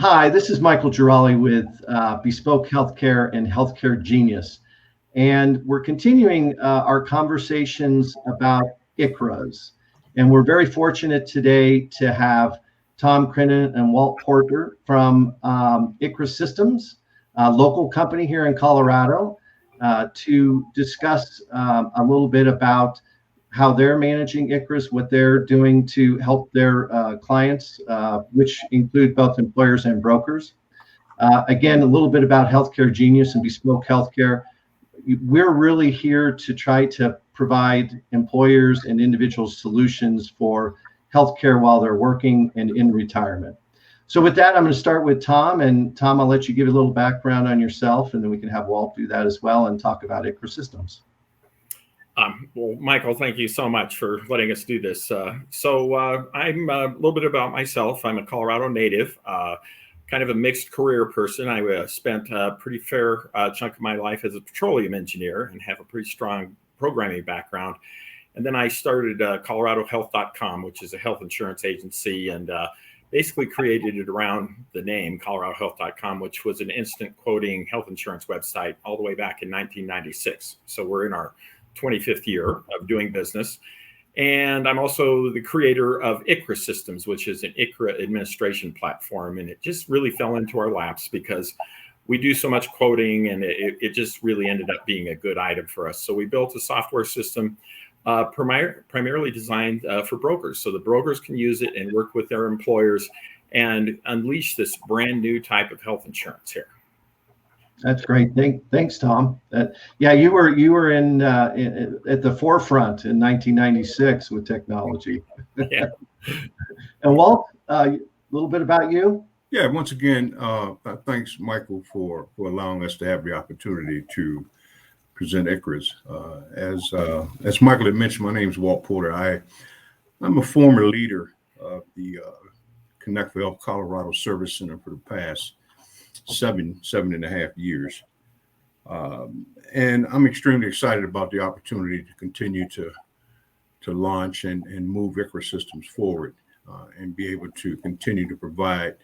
Hi, this is Michael Gerali with Bespoke Healthcare and Healthcare Genius. And we're continuing our conversations about ICHRAs. And we're very fortunate today to have Tom Crennen and Walt Porter from ICHRA Systems, a local company here in Colorado, to discuss a little bit about how they're managing ICHRAs, what they're doing to help their clients, which include both employers and brokers. Again, a little bit about Healthcare Genius and Bespoke Healthcare. We're really here to try to provide employers and individuals solutions for healthcare while they're working and in retirement. So with that, I'm going to start with Tom. And Tom, I'll let you give a little background on yourself, and then we can have Walt do that as well and talk about ICHRA Systems. Well, Michael, thank you so much for letting us do this. I'm a little bit about myself. I'm a Colorado native, kind of a mixed career person. I spent a pretty fair chunk of my life as a petroleum engineer and have a pretty strong programming background. And then I started ColoradoHealth.com, which is a health insurance agency, and basically created it around the name ColoradoHealth.com, which was an instant quoting health insurance website all the way back in 1996. So we're in our 25th year of doing business. And I'm also the creator of ICHRA Systems, which is an ICHRA administration platform. And it just really fell into our laps because we do so much quoting, and it just really ended up being a good item for us. So we built a software system primarily designed for brokers. So the brokers can use it and work with their employers and unleash this brand new type of health insurance here. That's great. Thanks, Tom. Yeah, you were in at the forefront in 1996 with technology. Yeah. And Walt, a little bit about you. Yeah, once again, thanks, Michael, for allowing us to have the opportunity to present ICHRAs. As Michael had mentioned, my name is Walt Porter. I'm a former leader of the Connect for Health Colorado Service Center for the past seven and a half years. And I'm extremely excited about the opportunity to continue to launch and move ICHRA Systems forward and be able to continue to provide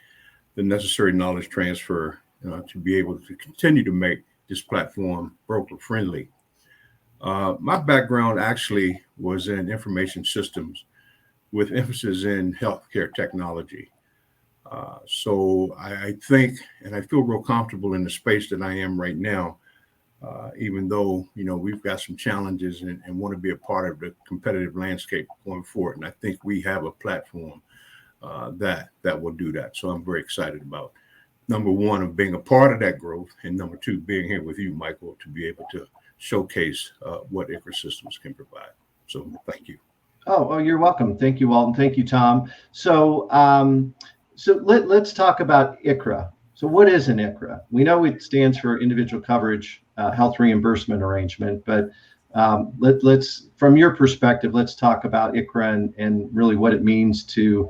the necessary knowledge transfer to be able to continue to make this platform broker friendly. My background actually was in information systems with emphasis in healthcare technology. So I think, and I feel real comfortable in the space that I am right now, even though, we've got some challenges and want to be a part of the competitive landscape going forward. And I think we have a platform that will do that. So I'm very excited about, number one, of being a part of that growth, and number two, being here with you, Michael, to be able to showcase what ICHRA Systems can provide. So thank you. Oh, you're welcome. Thank you, Walt, and thank you, Tom. So let's talk about ICHRA. So what is an ICHRA? We know it stands for Individual Coverage Health Reimbursement Arrangement, but let's, from your perspective, let's talk about ICHRA and really what it means to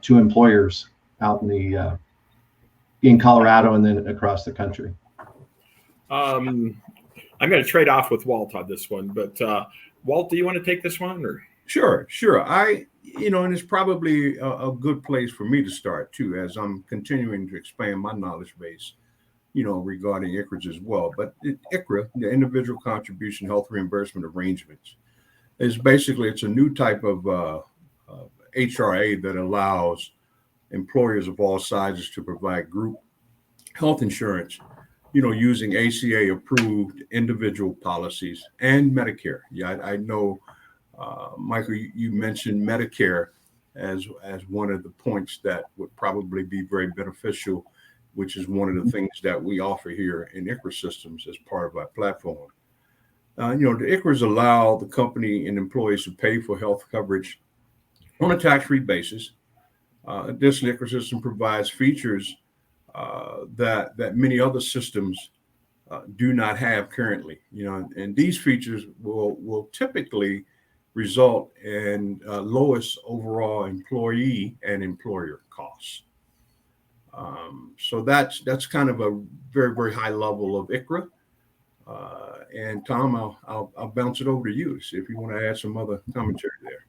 employers out in Colorado and then across the country. I'm going to trade off with Walt on this one, but Walt, do you want to take this one? Or? Sure. And it's probably a good place for me to start too, as I'm continuing to expand my knowledge base, regarding ICHRAs as well. But ICHRA, the Individual Contribution Health Reimbursement Arrangements, is basically, it's a new type of HRA that allows employers of all sizes to provide group health insurance, using ACA approved individual policies and Medicare. Yeah, I know. Michael, you mentioned Medicare as one of the points that would probably be very beneficial, which is one of the things that we offer here in ICHRA Systems as part of our platform. The ICHRAs allow the company and employees to pay for health coverage on a tax-free basis. Additionally, ICHRA System provides features that many other systems do not have currently. And these features will typically result in lowest overall employee and employer costs. So that's kind of a very, very high level of ICHRA. And Tom, I'll bounce it over to you to see if you want to add some other commentary there.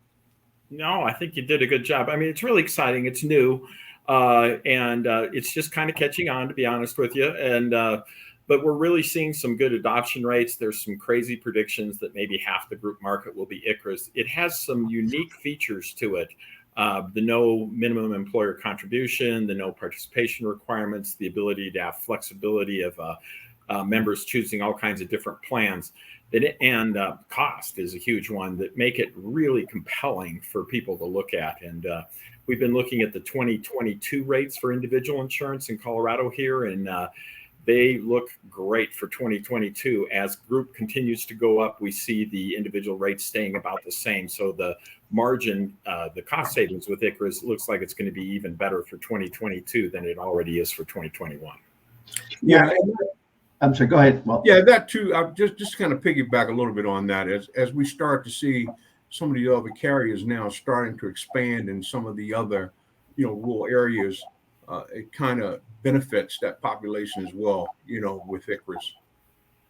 No, I think you did a good job. I mean, it's really exciting. It's new. And it's just kind of catching on, to be honest with you. And but we're really seeing some good adoption rates. There's some crazy predictions that maybe half the group market will be ICHRAs. It has some unique features to it. The no minimum employer contribution, the no participation requirements, the ability to have flexibility of members choosing all kinds of different plans. And cost is a huge one that make it really compelling for people to look at. And we've been looking at the 2022 rates for individual insurance in Colorado here, and they look great for 2022. As group continues to go up, we see the individual rates staying about the same. So the margin, the cost savings with ICHRAs looks like it's going to be even better for 2022 than it already is for 2021. Yeah. I'm sorry, go ahead. Well, yeah, that too. I'll just kind of piggyback a little bit on that. As we start to see some of the other carriers now starting to expand in some of the other, rural areas, it kind of benefits that population as well, with ICHRAs.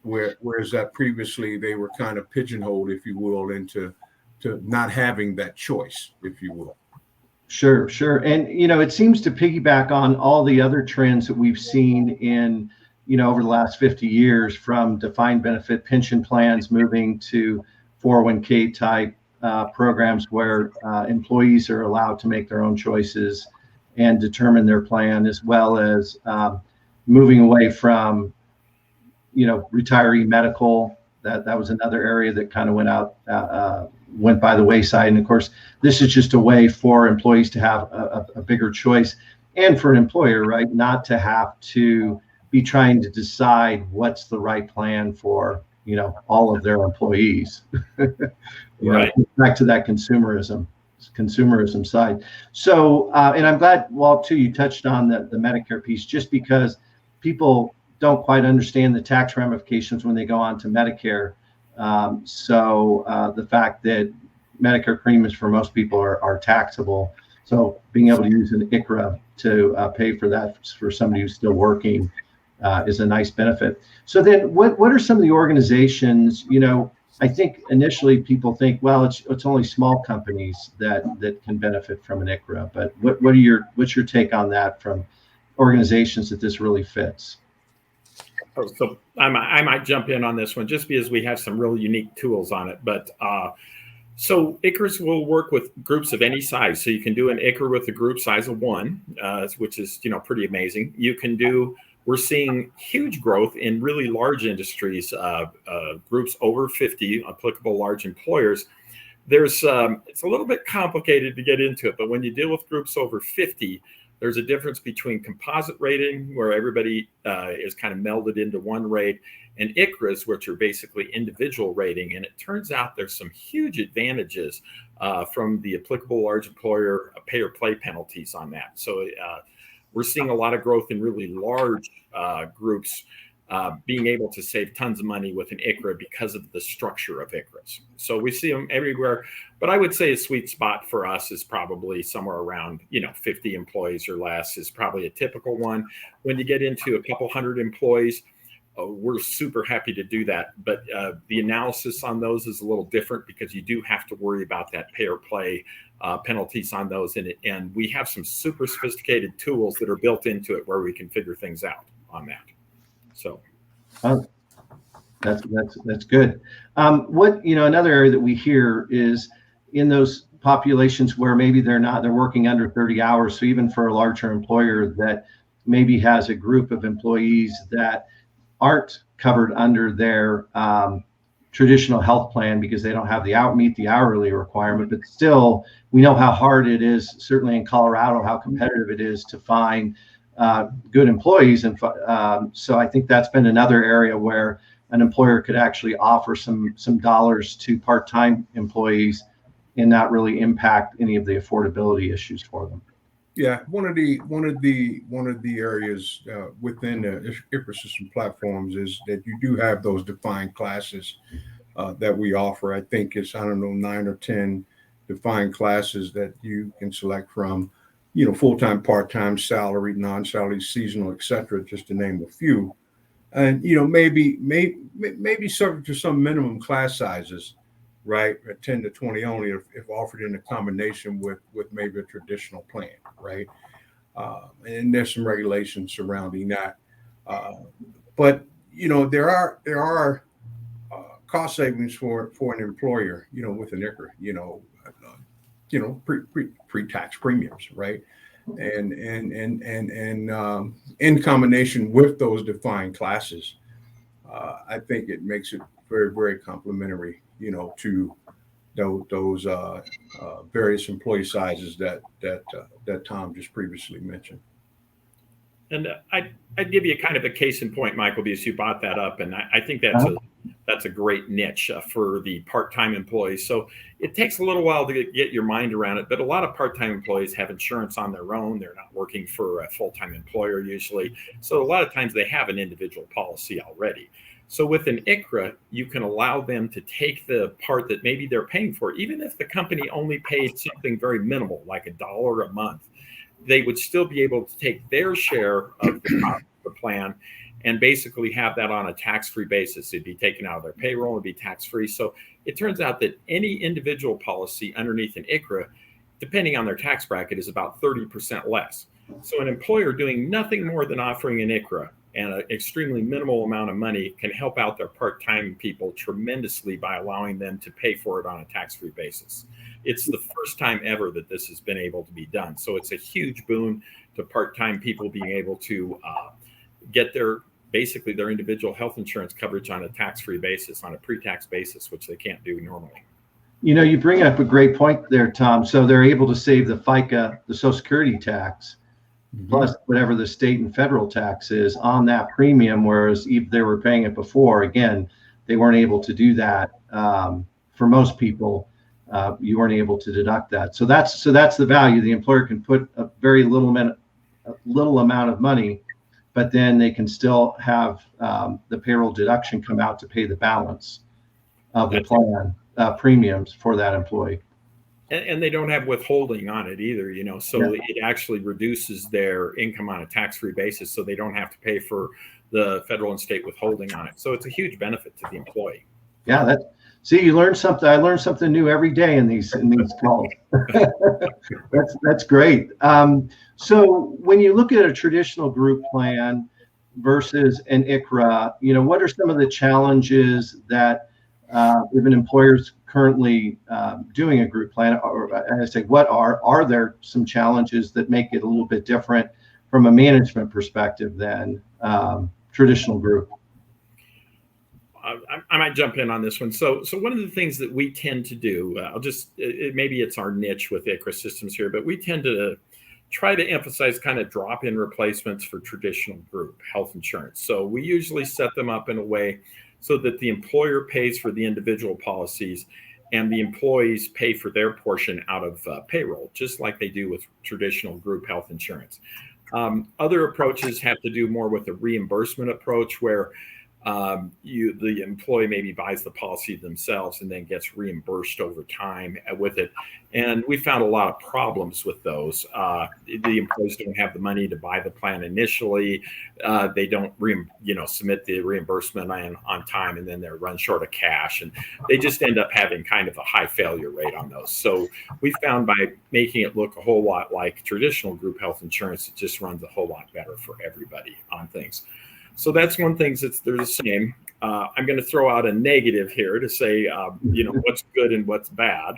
Whereas that previously they were kind of pigeonholed, if you will, into not having that choice, if you will. Sure. And, it seems to piggyback on all the other trends that we've seen in over the last 50 years, from defined benefit pension plans moving to 401k type programs where employees are allowed to make their own choices and determine their plan, as well as moving away from, retiree medical. That was another area that kind of went by the wayside. And of course, this is just a way for employees to have a bigger choice, and for an employer, right, not to have to be trying to decide what's the right plan for all of their employees. Right. Back to that consumerism side. So and I'm glad, Walt, too, you touched on the Medicare piece, just because people don't quite understand the tax ramifications when they go on to Medicare. So the fact that Medicare premiums for most people are taxable, so being able to use an ICHRA to pay for that for somebody who's still working is a nice benefit. So then what are some of the organizations, I think initially people think, well, it's only small companies that can benefit from an ICHRA, but what's your take on that from organizations that this really fits? Oh, so I might jump in on this one just because we have some really unique tools on it. But so ICHRAs will work with groups of any size. So you can do an ICHRA with a group size of 1, which is pretty amazing. We're seeing huge growth in really large industries, groups over 50, applicable large employers. It's a little bit complicated to get into it, but when you deal with groups over 50, there's a difference between composite rating, where everybody is kind of melded into one rate, and ICHRAs, which are basically individual rating. And it turns out there's some huge advantages from the applicable large employer pay or play penalties on that. So we're seeing a lot of growth in really large groups being able to save tons of money with an ICHRA because of the structure of ICHRAs. So we see them everywhere, but I would say a sweet spot for us is probably somewhere around 50 employees or less is probably a typical one. When you get into a couple hundred employees, we're super happy to do that, but the analysis on those is a little different because you do have to worry about that pay or play penalties on those, and we have some super sophisticated tools that are built into it where we can figure things out on that. So that's good. Another area that we hear is in those populations where maybe they're working under 30 hours. So even for a larger employer that maybe has a group of employees that aren't covered under their traditional health plan because they don't have meet the hourly requirement, but still we know how hard it is, certainly in Colorado, how competitive it is to find good employees. And so I think that's been another area where an employer could actually offer some dollars to part-time employees and not really impact any of the affordability issues for them. Yeah, one of the areas within the ICHRA system platforms is that you do have those defined classes that we offer. I think it's 9 or 10 defined classes that you can select from. Full-time, part-time, salaried, non-salaried, seasonal, etc., just to name a few. And maybe subject to some minimum class sizes, right? 10 to 20 only if offered in a combination with maybe a traditional plan, right? and there's some regulations surrounding that. But there are cost savings for an employer, with an ICHRA, pre-tax premiums, right? And in combination with those defined classes, I think it makes it very, very complementary, to those various employee sizes that Tom just previously mentioned. And I'd give you kind of a case in point, Michael, because you brought that up, and I think that's a great niche for the part-time employees. So it takes a little while to get your mind around it, but a lot of part-time employees have insurance on their own. They're not working for a full-time employer usually. So a lot of times they have an individual policy already. So with an ICHRA, you can allow them to take the part that maybe they're paying for, even if the company only paid something very minimal, like $1 a month. They would still be able to take their share of the plan and basically have that on a tax-free basis. It'd be taken out of their payroll, it'd be tax-free. So it turns out that any individual policy underneath an ICHRA, depending on their tax bracket, is about 30% less. So an employer doing nothing more than offering an ICHRA and an extremely minimal amount of money can help out their part-time people tremendously by allowing them to pay for it on a tax-free basis. It's the first time ever that this has been able to be done. So it's a huge boon to part-time people being able to get basically their individual health insurance coverage on a tax-free basis, on a pre-tax basis, which they can't do normally. You bring up a great point there, Tom. So they're able to save the FICA, the Social Security tax, plus whatever the state and federal tax is on that premium, whereas if they were paying it before, again, they weren't able to do that. For most people, you weren't able to deduct that. So that's the value. The employer can put a very little amount of money, but then they can still have the payroll deduction come out to pay the balance of the plan premiums for that employee. And they don't have withholding on it either, so it actually reduces their income on a tax-free basis, so they don't have to pay for the federal and state withholding on it. So it's a huge benefit to the employee. Yeah, see, you learn something. I learn something new every day in these calls. That's great. So when you look at a traditional group plan versus an ICHRA, what are some of the challenges that if an employer's currently doing a group plan, or I say, are there some challenges that make it a little bit different from a management perspective than traditional group? I might jump in on this one. So one of the things that we tend to do, maybe it's our niche with ICHRA Systems here, but we tend to try to emphasize kind of drop-in replacements for traditional group health insurance. So we usually set them up in a way so that the employer pays for the individual policies and the employees pay for their portion out of payroll, just like they do with traditional group health insurance. Other approaches have to do more with a reimbursement approach where the employee maybe buys the policy themselves and then gets reimbursed over time with it. And we found a lot of problems with those. The employees don't have the money to buy the plan initially. They don't submit the reimbursement on time, and then they're run short of cash. And they just end up having kind of a high failure rate on those. So we found by making it look a whole lot like traditional group health insurance, it just runs a whole lot better for everybody on things. So that's one thing they're the same. I'm going to throw out a negative here to say, what's good and what's bad.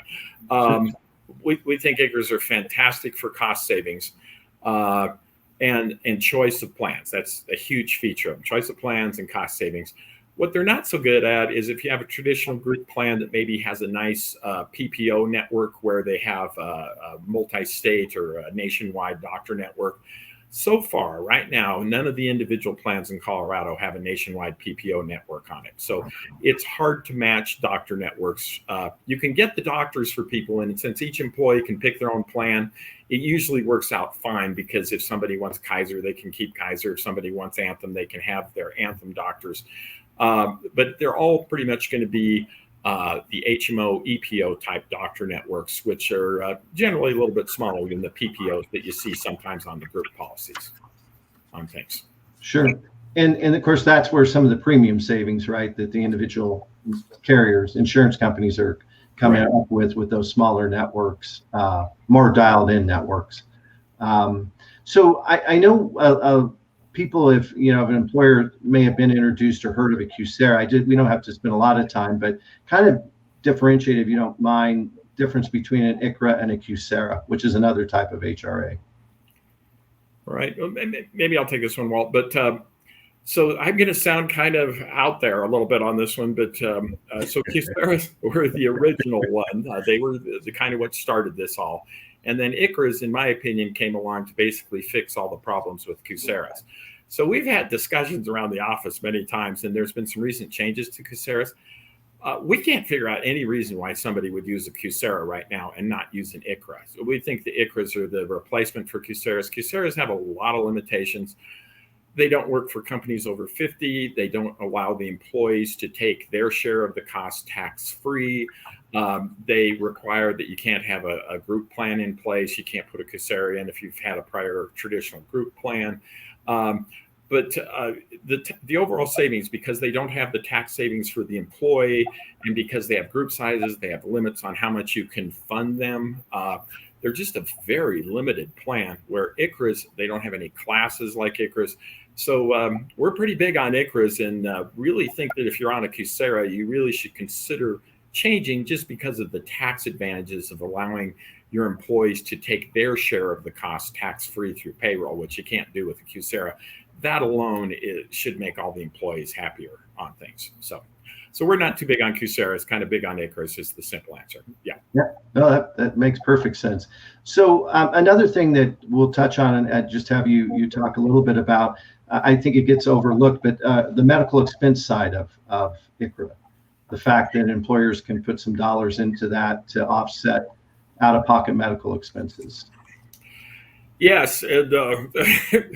We think ICHRAs are fantastic for cost savings and choice of plans. That's a huge feature of them, choice of plans and cost savings. What they're not so good at is if you have a traditional group plan that maybe has a nice PPO network where they have a multi-state or a nationwide doctor network. So far, right now, none of the individual plans in Colorado have a nationwide PPO network on it. So it's hard to match doctor networks. You can get the doctors for people, and since each employee can pick their own plan, it usually works out fine because if somebody wants Kaiser, they can keep Kaiser. If somebody wants Anthem, they can have their Anthem doctors. But they're all pretty much going to be the HMO, EPO type doctor networks, which are generally a little bit smaller than the PPOs that you see sometimes on the group policies on things. Sure. And of course, that's where some of the premium savings, right, that the individual carriers, insurance companies are coming up with those smaller networks, more dialed in networks. So I know people, if an employer may have been introduced or heard of a Casera. We don't have to spend a lot of time, but kind of differentiate, if you don't mind, difference between an ICHRA and a Casera, which is another type of HRA. All right. Well, maybe I'll take this one, Walt. But so I'm going to sound kind of out there a little bit on this one. But so Caseras were the original one. They were the kind of what started this all. And then ICHRAs, in my opinion, came along to basically fix all the problems with Caseras. So we've had discussions around the office many times, and there's been some recent changes to Caseras. We can't figure out any reason why somebody would use a Casera right now and not use an ICHRA. So we think the ICHRAs are the replacement for Caseras. Caseras have a lot of limitations. They don't work for companies over 50. They don't allow the employees to take their share of the cost tax-free. They require that you can't have a group plan in place. You can't put a Casera in if you've had a prior traditional group plan. But the overall savings, because they don't have the tax savings for the employee, and because they have group sizes, they have limits on how much you can fund them. They're just a very limited plan, where ICHRAs, they don't have any classes like ICHRAs. So we're pretty big on ICHRAs, and really think that if you're on a Casera, you really should consider changing, just because of the tax advantages of allowing your employees to take their share of the cost tax-free through payroll, which you can't do with a Casera. That alone should make all the employees happier on things. So we're not too big on Casera. It's kind of big on ICHRAs is the simple answer. Yeah. No, that makes perfect sense. So another thing that we'll touch on and just have you talk a little bit about, I think it gets overlooked, but the medical expense side of ICHRA, the fact that employers can put some dollars into that to offset out-of-pocket medical expenses. Yes, and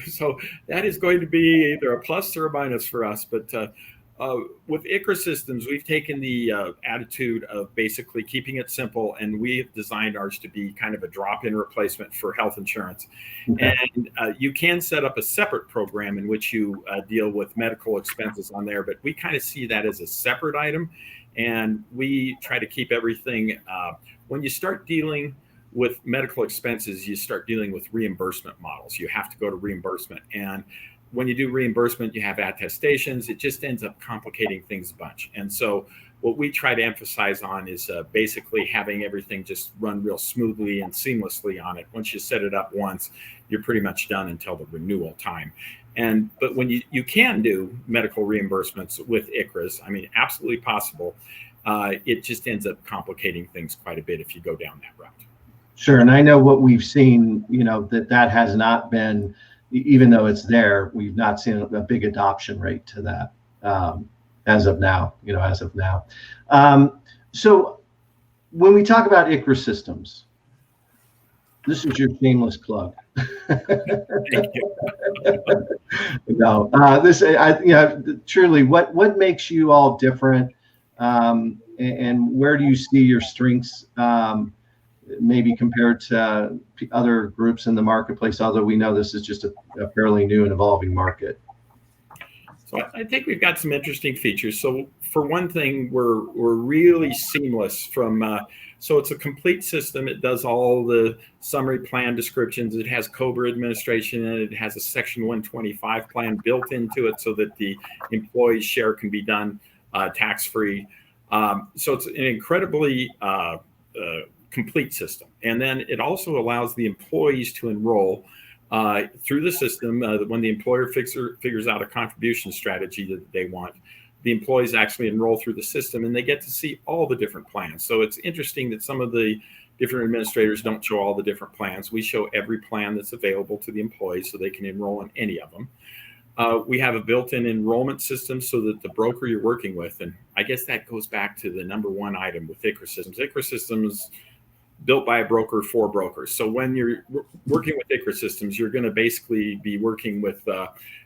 so that is going to be either a plus or a minus for us. But with ICHRA Systems, we've taken the attitude of basically keeping it simple, and we've designed ours to be kind of a drop-in replacement for health insurance. Okay. And you can set up a separate program in which you deal with medical expenses on there, but we kind of see that as a separate item, and we try to keep everything. When you start dealing with medical expenses, you start dealing with reimbursement models. You have to go to reimbursement. And when you do reimbursement, you have attestations. It just ends up complicating things a bunch. And so what we try to emphasize on is basically having everything just run real smoothly and seamlessly on it. Once you set it up once, you're pretty much done until the renewal time. But when you can do medical reimbursements with ICHRAs, I mean, absolutely possible. It just ends up complicating things quite a bit if you go down that route. Sure. And I know what we've seen, that has not been, even though it's there, we've not seen a big adoption rate to that as of now. So when we talk about ICHRA Systems, this is your shameless plug. Thank you. No, truly, what makes you all different, and where do you see your strengths? Maybe compared to other groups in the marketplace, although we know this is just a fairly new and evolving market. So I think we've got some interesting features. So for one thing, we're really seamless from, so it's a complete system. It does all the summary plan descriptions. It has COBRA administration, and it has a Section 125 plan built into it so that the employee's share can be done tax-free. So it's an incredibly complete system. And then it also allows the employees to enroll through the system. When the employer figures out a contribution strategy that they want, the employees actually enroll through the system, and they get to see all the different plans. So it's interesting that some of the different administrators don't show all the different plans. We show every plan that's available to the employees so they can enroll in any of them. We have a built-in enrollment system so that the broker you're working with, and I guess that goes back to the number one item with ICHRA Systems. ICHRA Systems built by a broker for brokers. So when you're working with ICHRA Systems, you're going to basically be working with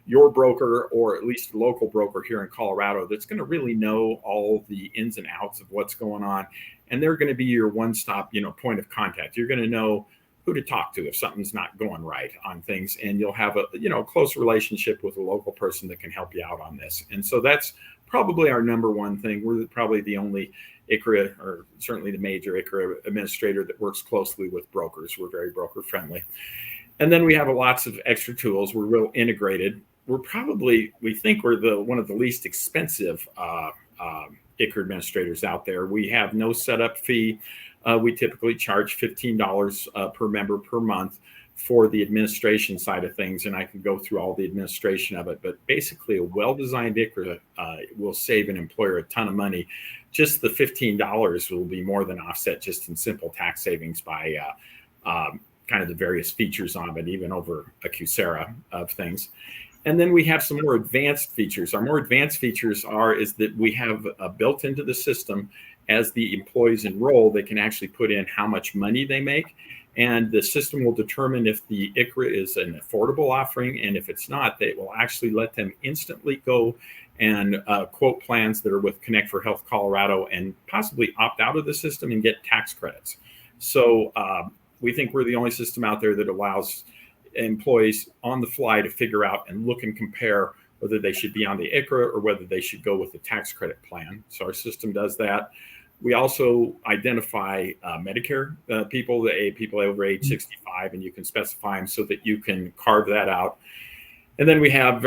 your broker, or at least a local broker here in Colorado, that's going to really know all the ins and outs of what's going on. And they're going to be your one-stop, point of contact. You're going to know who to talk to if something's not going right on things. And you'll have a, close relationship with a local person that can help you out on this. And so that's probably our number one thing. We're probably the only ICHRA, or certainly the major ICHRA administrator that works closely with brokers. We're very broker friendly. And then we have lots of extra tools. We're real integrated. We think we're one of the least expensive ICHRA administrators out there. We have no setup fee. We typically charge $15 per member per month for the administration side of things, and I can go through all the administration of it. But basically, a well-designed ICHRA will save an employer a ton of money. Just the $15 will be more than offset just in simple tax savings by kind of the various features on it, even over a Casera of things. And then we have some more advanced features. Our more advanced features is that we have built into the system, as the employees enroll, they can actually put in how much money they make. And the system will determine if the ICHRA is an affordable offering. And if it's not, they will actually let them instantly go and quote plans that are with Connect for Health Colorado and possibly opt out of the system and get tax credits. So we think we're the only system out there that allows employees on the fly to figure out and look and compare whether they should be on the ICHRA or whether they should go with the tax credit plan. So our system does that. We also identify Medicare people over age 65, and you can specify them so that you can carve that out. And then we have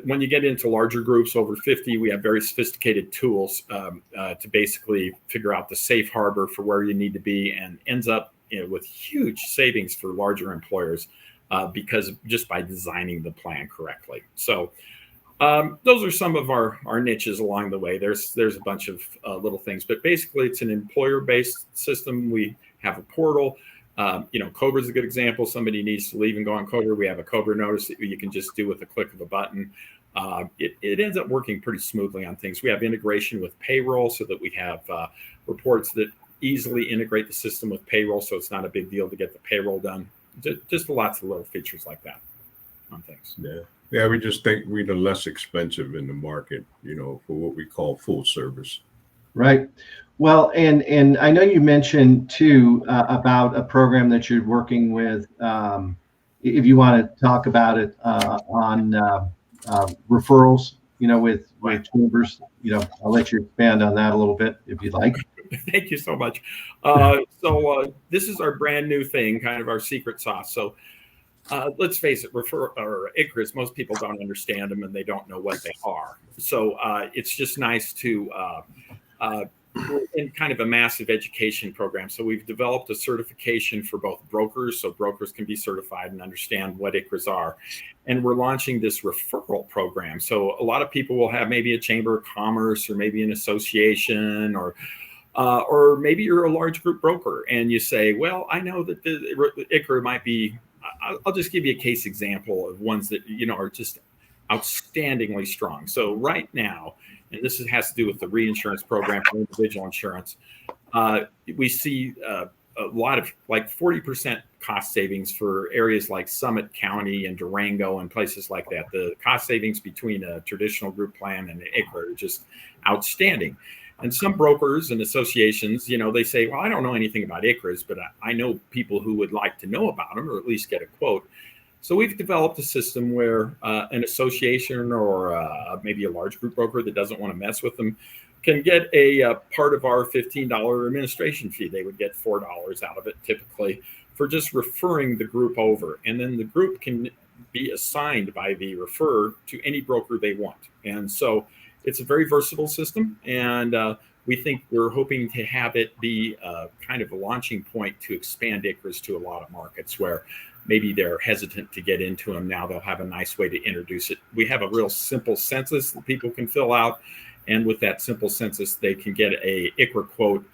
when you get into larger groups over 50, we have very sophisticated tools to basically figure out the safe harbor for where you need to be, and ends up with huge savings for larger employers because just by designing the plan correctly. So those are some of our niches along the way. There's a bunch of little things, but basically it's an employer-based system. We have a portal. Cobra is a good example. Somebody needs to leave and go on Cobra. We have a Cobra notice that you can just do with a click of a button. It ends up working pretty smoothly on things. We have integration with payroll so that we have reports that easily integrate the system with payroll, so it's not a big deal to get the payroll done. Just lots of little features like that on things. Yeah, we just think we're the less expensive in the market, for what we call full service. Right. Well, and I know you mentioned too about a program that you're working with. If you want to talk about it on referrals, with chambers, I'll let you expand on that a little bit if you'd like. Thank you so much. So this is our brand new thing, kind of our secret sauce. So let's face it, ICHRAs, most people don't understand them and they don't know what they are. So it's just nice to we're in kind of a massive education program. So we've developed a certification for both brokers, so brokers can be certified and understand what ICHRAs are. And we're launching this referral program. So a lot of people will have maybe a chamber of commerce or maybe an association or maybe you're a large group broker and you say, well, I know that the ICHRA might be, I'll just give you a case example of ones that, are just outstandingly strong. So right now, and this has to do with the reinsurance program for individual insurance, we see a lot of like 40% cost savings for areas like Summit County and Durango and places like that. The cost savings between a traditional group plan and an ICHRA are just outstanding. And some brokers and associations, they say, well, I don't know anything about ICHRAs, but I know people who would like to know about them or at least get a quote. So we've developed a system where an association or maybe a large group broker that doesn't want to mess with them can get a part of our $15 administration fee. They would get $4 out of it typically for just referring the group over. And then the group can be assigned by the referrer to any broker they want. And so it's a very versatile system. And we think we're hoping to have it be kind of a launching point to expand ICHRAs to a lot of markets where maybe they're hesitant to get into them. Now they'll have a nice way to introduce it. We have a real simple census that people can fill out. And with that simple census, they can get a ICHRA quote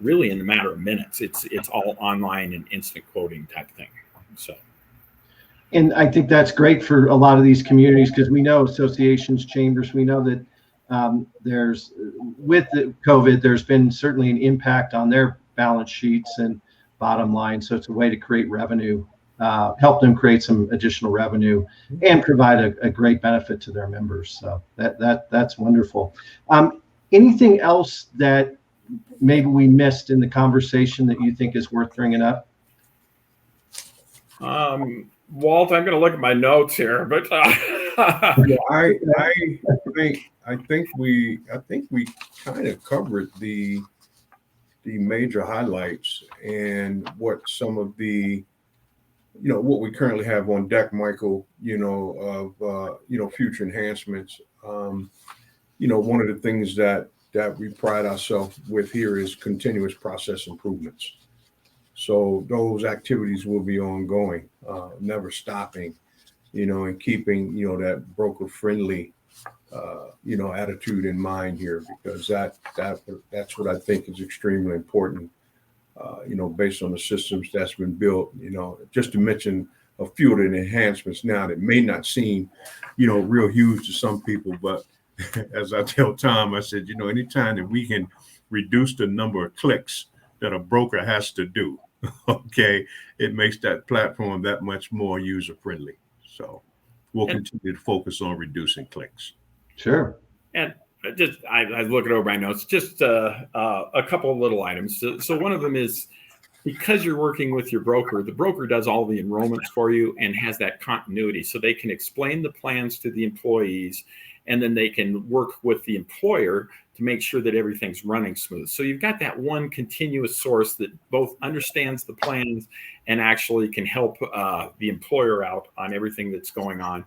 really in a matter of minutes. It's all online and instant quoting type thing. So. And I think that's great for a lot of these communities because we know associations, chambers, we know that there's, with the COVID, there's been certainly an impact on their balance sheets and bottom line. So it's a way to create revenue, help them create some additional revenue and provide a great benefit to their members. So that's wonderful. Anything else that maybe we missed in the conversation that you think is worth bringing up? Walt, I'm going to look at my notes here, but yeah, I think we kind of covered the major highlights and what some of the what we currently have on deck, Michael, of future enhancements. One of the things that we pride ourselves with here is continuous process improvements. So those activities will be ongoing, never stopping, and keeping, that broker friendly, attitude in mind here, because that's what I think is extremely important, based on the systems that's been built, just to mention a few of the enhancements now that may not seem, real huge to some people, but as I tell Tom, I said, anytime that we can reduce the number of clicks that a broker has to do, okay, it makes that platform that much more user friendly. So we'll continue to focus on reducing clicks. Sure. And just I look it over my notes, just a couple of little items. So one of them is, because you're working with your broker, the broker does all the enrollments for you and has that continuity, so they can explain the plans to the employees, and then they can work with the employer to make sure that everything's running smooth. So you've got that one continuous source that both understands the plans and actually can help the employer out on everything that's going on.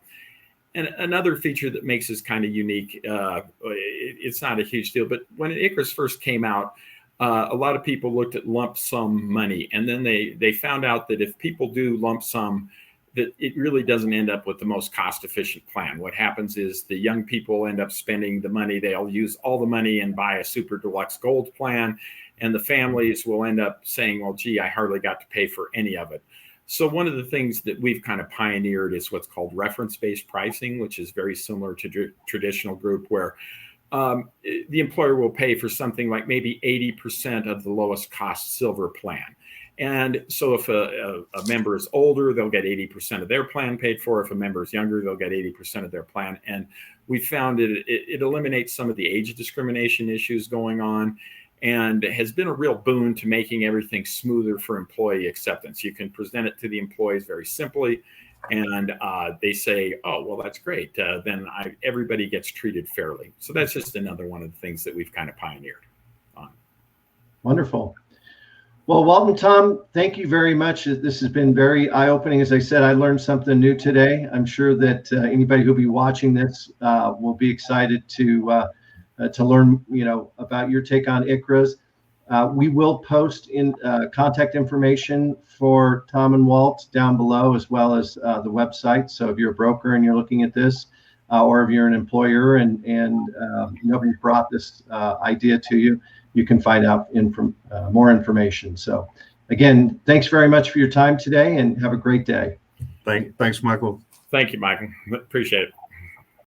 And another feature that makes this kind of unique, it's not a huge deal, but when ICHRAs first came out, a lot of people looked at lump sum money, and then they found out that if people do lump sum, that it really doesn't end up with the most cost efficient plan. What happens is the young people end up spending the money. They'll use all the money and buy a super deluxe gold plan. And the families will end up saying, well, gee, I hardly got to pay for any of it. So one of the things that we've kind of pioneered is what's called reference-based pricing, which is very similar to traditional group, where the employer will pay for something like maybe 80% of the lowest cost silver plan. And so if a member is older, they'll get 80% of their plan paid for. If a member is younger, they'll get 80% of their plan. And we found it eliminates some of the age discrimination issues going on, and has been a real boon to making everything smoother for employee acceptance. You can present it to the employees very simply, and they say, oh, well, that's great. Then everybody gets treated fairly. So that's just another one of the things that we've kind of pioneered on. Wonderful. Well, Walt and Tom, thank you very much. This has been very eye-opening. As I said, I learned something new today. I'm sure that anybody who'll be watching this will be excited to learn, about your take on ICHRAs. We will post in contact information for Tom and Walt down below, as well as the website. So if you're a broker and you're looking at this, or if you're an employer and nobody's brought this idea to you, you can find out more information. So again, thanks very much for your time today, and have a great day. Thanks, Michael. Thank you, Michael. Appreciate it.